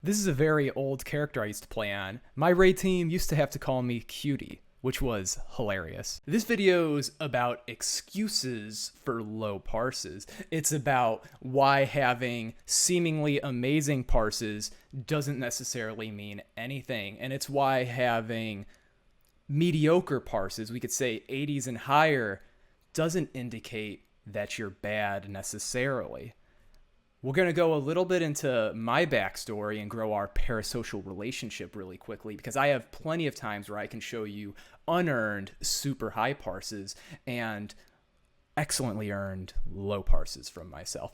This is a very old character I used to play on. My raid team used to have to call me Cutie, which was hilarious. This video is about excuses for low parses. It's about why having seemingly amazing parses doesn't necessarily mean anything. And it's why having mediocre parses, we could say 80s and higher, doesn't indicate that you're bad necessarily. We're going to go a little bit into my backstory and grow our parasocial relationship really quickly, because I have plenty of times where I can show you unearned super high parses and excellently earned low parses from myself.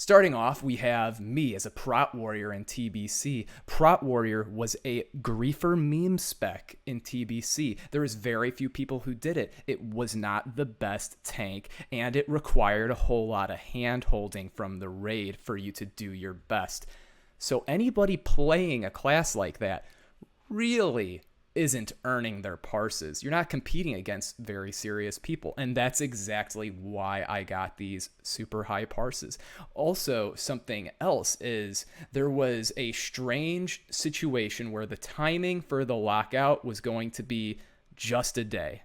Starting off, we have me as a prot warrior in TBC. Prot warrior was a griefer meme spec in TBC. There was very few people who did it. It was not the best tank, and it required a whole lot of hand holding from the raid for you to do your best. So anybody playing a class like that really isn't earning their parses. You're not competing against very serious people, and that's exactly why I got these super high parses. Also, something else is there was a strange situation where the timing for the lockout was going to be just a day.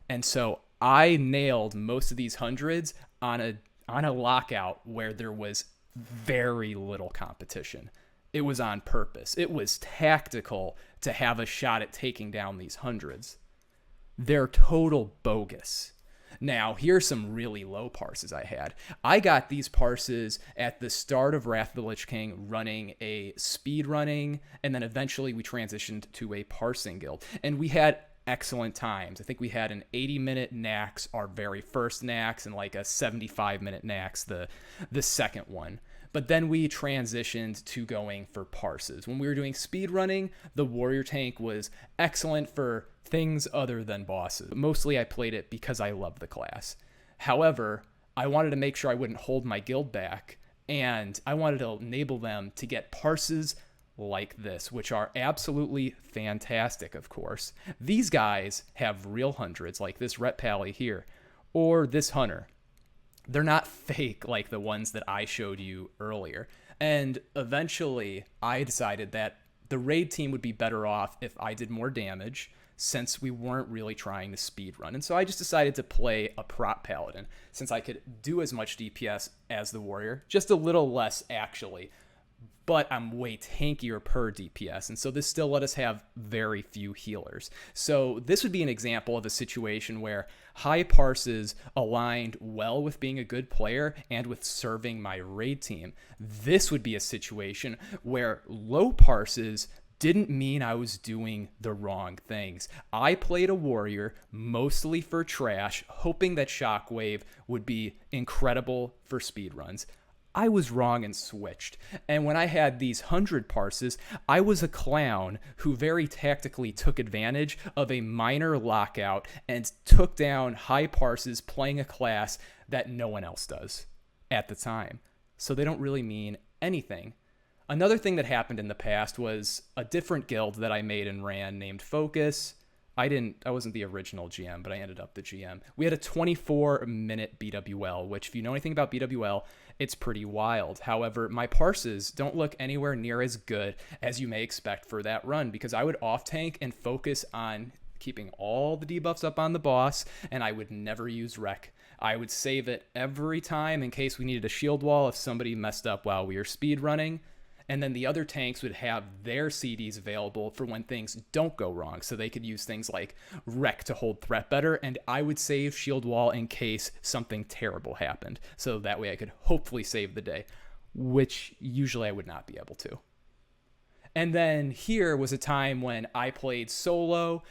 And so I nailed most of these hundreds on a lockout where there was very little competition. It was on purpose. It was tactical to have a shot at taking down these hundreds. They're total bogus. Now, here's some really low parses I had. I got these parses at the start of Wrath of the Lich King running a speed running, and then eventually we transitioned to a parsing guild. And we had excellent times. I think we had an 80-minute Nax, our very first Nax, and like a 75-minute Nax, the second one. But then we transitioned to going for parses. When we were doing speed running, the warrior tank was excellent for things other than bosses. Mostly I played it because I love the class. However, I wanted to make sure I wouldn't hold my guild back, and I wanted to enable them to get parses like this, which are absolutely fantastic, of course. These guys have real hundreds, like this Ret Pally here, or this Hunter. They're not fake like the ones that I showed you earlier. And eventually, I decided that the raid team would be better off if I did more damage, since we weren't really trying to speed run. And so I just decided to play a prot paladin, since I could do as much DPS as the warrior, just a little less actually, but I'm way tankier per DPS, and so this still let us have very few healers. So this would be an example of a situation where high parses aligned well with being a good player and with serving my raid team. This would be a situation where low parses didn't mean I was doing the wrong things. I played a warrior mostly for trash, hoping that Shockwave would be incredible for speedruns. I was wrong and switched. And when I had these 100 parses, I was a clown who very tactically took advantage of a minor lockout and took down high parses playing a class that no one else does at the time. So they don't really mean anything. Another thing that happened in the past was a different guild that I made and ran named Focus. I wasn't the original GM, but I ended up the GM. We had a 24-minute BWL, which if you know anything about BWL, it's pretty wild. However, my parses don't look anywhere near as good as you may expect for that run, because I would off tank and focus on keeping all the debuffs up on the boss, and I would never use Rec. I would save it every time in case we needed a shield wall if somebody messed up while we were speed running. And then the other tanks would have their CDs available for when things don't go wrong. So they could use things like Wreck to hold threat better. And I would save Shield Wall in case something terrible happened. So that way I could hopefully save the day, which usually I would not be able to. And then here was a time when I played solo.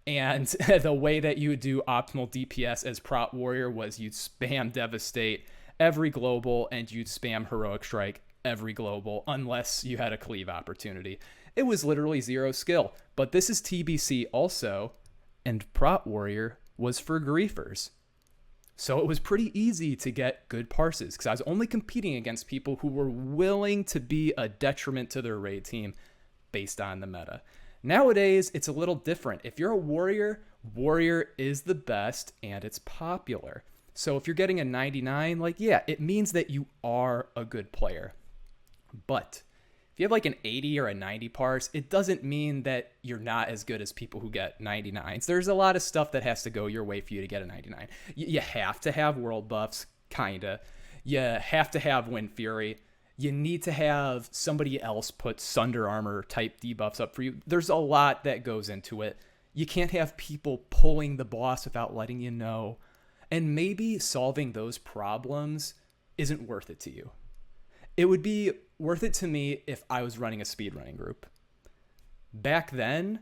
And the way that you would do optimal DPS as Prot Warrior was you'd spam Devastate every global and you'd spam Heroic Strike every global unless you had a cleave opportunity. It was literally zero skill. But this is TBC also, and Prot Warrior was for griefers. So it was pretty easy to get good parses because I was only competing against people who were willing to be a detriment to their raid team based on the meta. Nowadays, it's a little different. If you're a warrior, warrior is the best and it's popular. So if you're getting a 99, like, yeah, it means that you are a good player. But If you have like an 80 or a 90 parse, it doesn't mean that you're not as good as people who get 99s. There's a lot of stuff that has to go your way for you to get a 99. You have to have world buffs, kinda. You have to have Wind Fury. You need to have somebody else put Sunder Armor type debuffs up for you. There's a lot that goes into it. You can't have people pulling the boss without letting you know. And maybe solving those problems isn't worth it to you. It would be worth it to me if I was running a speedrunning group. Back then,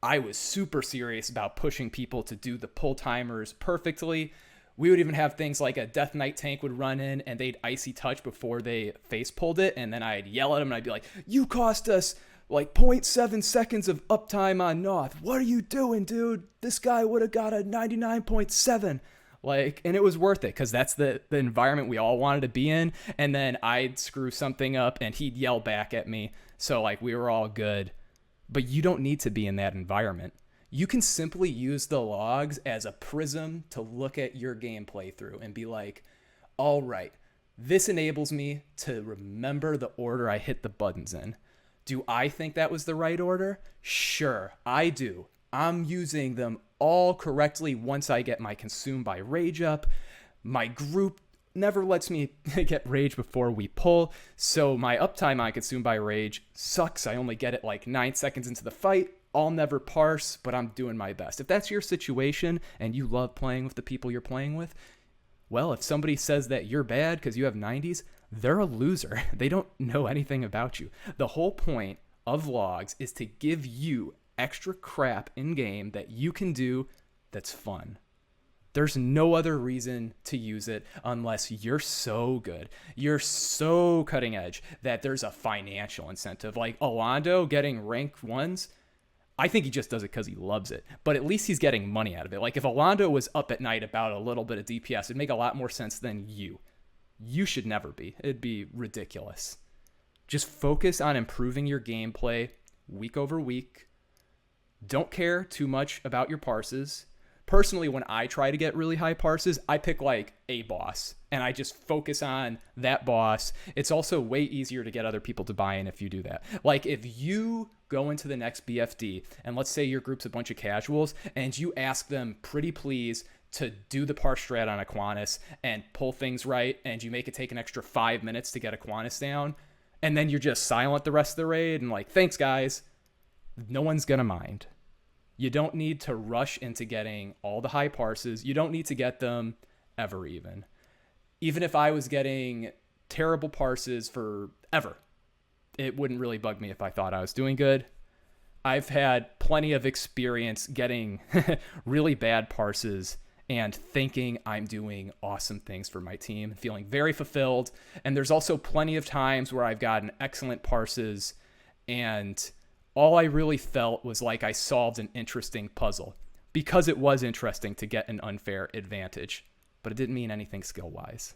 I was super serious about pushing people to do the pull timers perfectly. We would even have things like a Death Knight tank would run in and they'd icy touch before they face pulled it. And then I'd yell at them and I'd be like, you cost us like 0.7 seconds of uptime on Noth. What are you doing, dude? This guy would have got a 99.7. Like, and it was worth it because that's the environment we all wanted to be in. And then I'd screw something up and he'd yell back at me. So like we were all good. But you don't need to be in that environment. You can simply use the logs as a prism to look at your gameplay through and be like, all right, this enables me to remember the order I hit the buttons in. Do I think that was the right order? Sure, I do. I'm using them all correctly once I get my consume by rage up. My group never lets me get rage before we pull, so my uptime on consume by rage sucks. I only get it like 9 seconds into the fight. I'll never parse, but I'm doing my best. If that's your situation and you love playing with the people you're playing with, well, if somebody says that you're bad because you have 90s, they're a loser. They don't know anything about you. The whole point of logs is to give you extra crap in game that you can do that's fun. There's no other reason to use it unless you're so good. You're so cutting edge that there's a financial incentive. Like Alando getting rank 1s, I think he just does it because he loves it. But at least he's getting money out of it. Like if Alando was up at night about a little bit of DPS, it'd make a lot more sense than you. You should never be. It'd be ridiculous. Just focus on improving your gameplay week over week. Don't care too much about your parses. Personally, when I try to get really high parses, I pick like a boss and I just focus on that boss. It's also way easier to get other people to buy in if you do that. Like if you go into the next BFD and let's say your group's a bunch of casuals and you ask them pretty please to do the parse strat on Aquinas and pull things right and you make it take an extra 5 minutes to get Aquinas down and then you're just silent the rest of the raid and like, thanks guys, no one's gonna mind. You don't need to rush into getting all the high parses. You don't need to get them ever even. Even if I was getting terrible parses forever, it wouldn't really bug me if I thought I was doing good. I've had plenty of experience getting really bad parses and thinking I'm doing awesome things for my team and feeling very fulfilled. And there's also plenty of times where I've gotten excellent parses and all I really felt was like I solved an interesting puzzle because it was interesting to get an unfair advantage, but it didn't mean anything skill-wise.